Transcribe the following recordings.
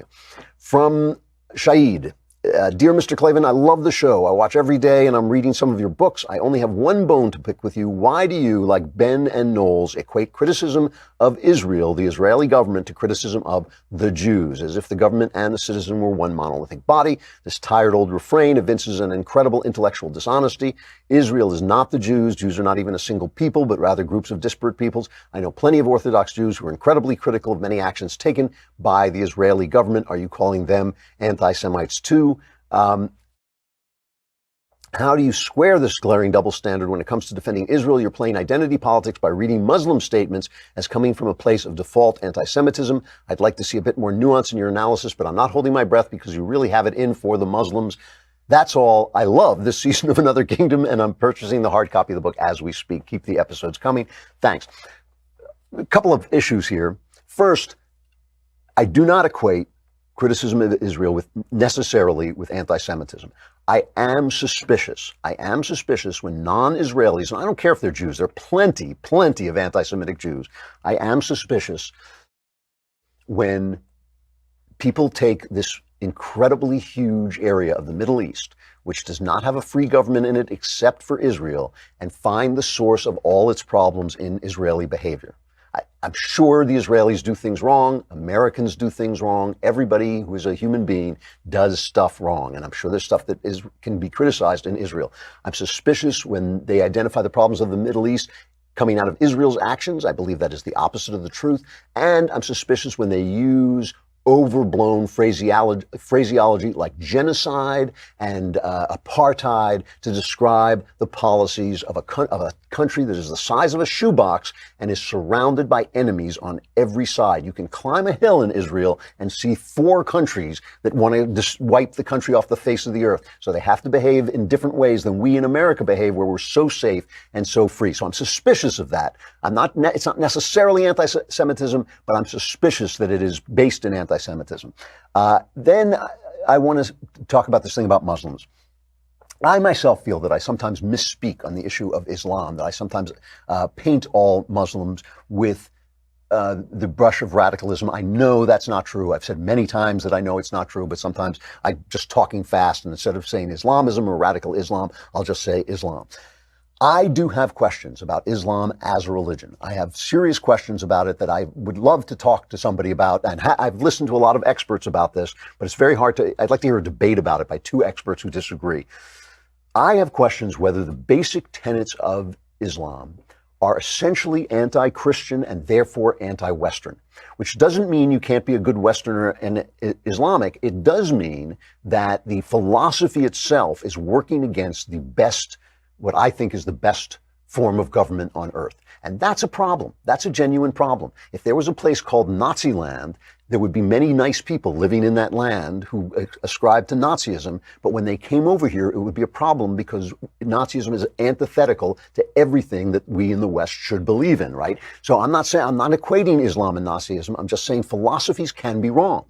you. From Shaid. Dear Mr. Klavan, I love the show. I watch every day and I'm reading some of your books. I only have one bone to pick with you. Why do you, like Ben and Knowles, equate criticism of Israel, the Israeli government, to criticism of the Jews, as if the government and the citizen were one monolithic body? This tired old refrain evinces an incredible intellectual dishonesty. Israel is not the Jews. Jews are not even a single people, but rather groups of disparate peoples. I know plenty of Orthodox Jews who are incredibly critical of many actions taken by the Israeli government. Are you calling them anti-Semites too? How do you square this glaring double standard when it comes to defending Israel? You're playing identity politics by reading Muslim statements as coming from a place of default anti-Semitism. I'd like to see a bit more nuance in your analysis, but I'm not holding my breath because you really have it in for the Muslims. That's all. I love this season of Another Kingdom, and I'm purchasing the hard copy of the book as we speak. Keep the episodes coming. Thanks. A couple of issues here. First, I do not equate criticism of Israel necessarily with anti-Semitism. I am suspicious when non-Israelis, and I don't care if they're Jews, there are plenty of anti-Semitic Jews. I am suspicious when people take this incredibly huge area of the Middle East, which does not have a free government in it except for Israel, and find the source of all its problems in Israeli behavior. I'm sure the Israelis do things wrong. Americans do things wrong. Everybody who is a human being does stuff wrong. And I'm sure there's stuff that can be criticized in Israel. I'm suspicious when they identify the problems of the Middle East coming out of Israel's actions. I believe that is the opposite of the truth. And I'm suspicious when they use overblown phraseology like genocide and apartheid to describe the policies of a country that is the size of a shoebox and is surrounded by enemies on every side. You can climb a hill in Israel and see 4 countries that want to just wipe the country off the face of the earth. So they have to behave in different ways than we in America behave, where we're so safe and so free. So I'm suspicious of that. It's not necessarily anti-Semitism, but I'm suspicious that it is based in anti-Semitism. Then I want to talk about this thing about Muslims. I myself feel that I sometimes misspeak on the issue of Islam, that I sometimes paint all Muslims with the brush of radicalism. I know that's not true. I've said many times that I know it's not true, but sometimes I'm just talking fast, and instead of saying Islamism or radical Islam, I'll just say Islam. I do have questions about Islam as a religion. I have serious questions about it that I would love to talk to somebody about. And I've listened to a lot of experts about this, but it's very hard I'd like to hear a debate about it by 2 experts who disagree. I have questions whether the basic tenets of Islam are essentially anti-Christian and therefore anti-Western, which doesn't mean you can't be a good Westerner and Islamic. It does mean that the philosophy itself is working against the best, what I think is the best form of government on earth. And that's a problem. That's a genuine problem. If there was a place called Nazi land, there would be many nice people living in that land who ascribed to Nazism. But when they came over here, it would be a problem because Nazism is antithetical to everything that we in the West should believe in, right? So I'm not equating Islam and Nazism. I'm just saying philosophies can be wrong.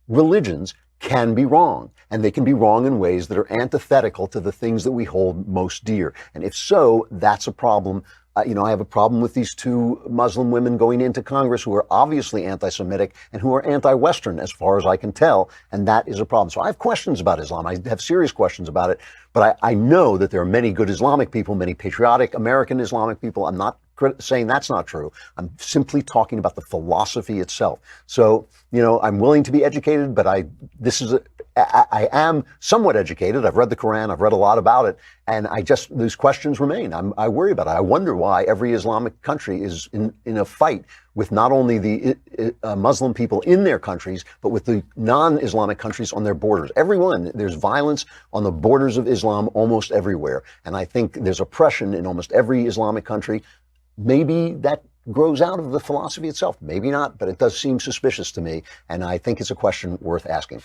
Religions can be wrong, and they can be wrong in ways that are antithetical to the things that we hold most dear. And if so, that's a problem. I have a problem with these 2 Muslim women going into Congress who are obviously anti-Semitic and who are anti-Western, as far as I can tell, and that is a problem. So I have questions about Islam. I have serious questions about it, but I know that there are many good Islamic people, many patriotic American Islamic people. I'm not saying that's not true. I'm simply talking about the philosophy itself. So, I'm willing to be educated, but I am somewhat educated. I've read the Quran. I've read a lot about it. And these questions remain. I worry about it. I wonder why every Islamic country is in a fight with not only the Muslim people in their countries, but with the non-Islamic countries on their borders. Everyone, there's violence on the borders of Islam almost everywhere. And I think there's oppression in almost every Islamic country. Maybe that grows out of the philosophy itself. Maybe not, but it does seem suspicious to me. And I think it's a question worth asking.